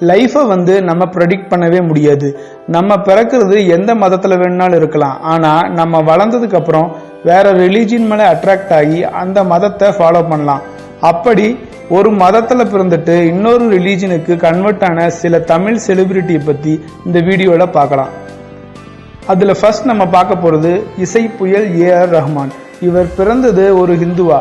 லைஃபை நம்ம ப்ரெடிக்ட் பண்ணவே முடியாது. நம்ம பிறக்கிறது எந்த மதத்துல வேணும்னாலும் இருக்கலாம். ஆனா நம்ம வளர்ந்ததுக்கு அப்புறம் வேற ரிலீஜியன் மேல அட்ராக்ட் ஆகி அந்த மதத்தை ஃபாலோ பண்ணலாம். அப்படி ஒரு மதத்துல பிறந்துட்டு இன்னொரு ரிலீஜனுக்கு கன்வெர்ட் ஆன சில தமிழ் செலிபிரிட்டியை பத்தி இந்த வீடியோல பார்க்கலாம். அதுல ஃபர்ஸ்ட் நம்ம பார்க்க போறது இசை புயல் ஏஆர் ரஹ்மான். இவர் பிறந்தது ஒரு ஹிந்துவா,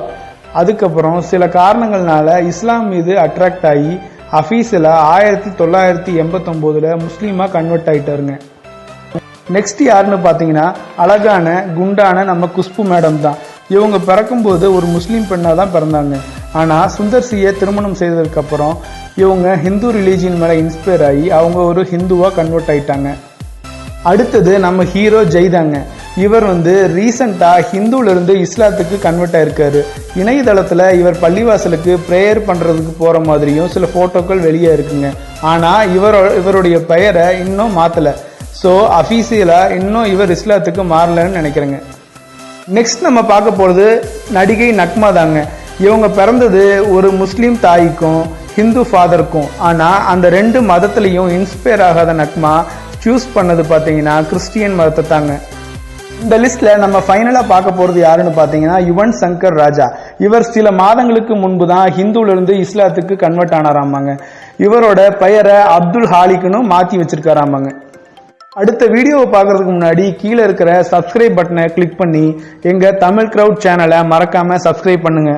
அதுக்கப்புறம் சில காரணங்கள்னால இஸ்லாம் மீது அட்ராக்ட் ஆகி அஃபீஸில் 1989 முஸ்லீமா கன்வெர்ட் ஆயிட்டாருங்க. நெக்ஸ்ட் யாருன்னு பாத்தீங்கன்னா அழகான குண்டான நம்ம குஷ்பு மேடம் தான். இவங்க பிறக்கும்போது ஒரு முஸ்லீம் பெண்ணா தான் பிறந்தாங்க. ஆனா சுந்தர் சியை திருமணம் செய்ததுக்கு அப்புறம் இவங்க ஹிந்து ரிலீஜியன் மேல இன்ஸ்பயர் ஆகி அவங்க ஒரு ஹிந்துவா கன்வெர்ட் ஆயிட்டாங்க. அடுத்தது நம்ம ஹீரோ ஜெய்தாங்க. இவர் ரீசெண்டா ஹிந்துல இருந்து இஸ்லாத்துக்கு கன்வெர்ட் ஆயிருக்காரு. இணையதளத்துல இவர் பள்ளிவாசலுக்கு பிரேயர் பண்றதுக்கு போற மாதிரியும் சில போட்டோக்கள் வெளியே இருக்குங்க. ஆனா இவருடைய பெயரை இன்னும் மாத்தல. சோ அபிஷியலா இன்னும் இவர் இஸ்லாத்துக்கு மாறலன்னு நினைக்கிறேங்க. நெக்ஸ்ட் நம்ம பார்க்க போறது நடிகை நக்மா தாங்க. இவங்க பிறந்தது ஒரு முஸ்லீம் தாய்க்கும் ஹிந்து ஃபாதருக்கும். ஆனா அந்த ரெண்டு மதத்திலையும் இன்ஸ்பயர் ஆகாத நக்மா சூஸ் பண்ணது பாத்தீங்கன்னா கிறிஸ்டியன் மதத்தை தாங்க. இந்த லிஸ்ட்ல நம்ம ஃபைனலா பார்க்க போறது யாருன்னு பாத்தீங்கன்னா யுவன் சங்கர் ராஜா. இவர் சில மாதங்களுக்கு முன்பு தான் ஹிந்துல இருந்து இஸ்லாத்துக்கு கன்வெர்ட் ஆனாராமாங்க. இவரோட பெயரை அப்துல் ஹாலிக்னு மாத்தி வச்சிருக்காராமாங்க. அடுத்த வீடியோவை பார்க்கறதுக்கு முன்னாடி கீழே இருக்கிற சப்ஸ்கிரைப் பட்டனை கிளிக் பண்ணி எங்க தமிழ் கிரவுட் சேனலை மறக்காம சப்ஸ்கிரைப் பண்ணுங்க.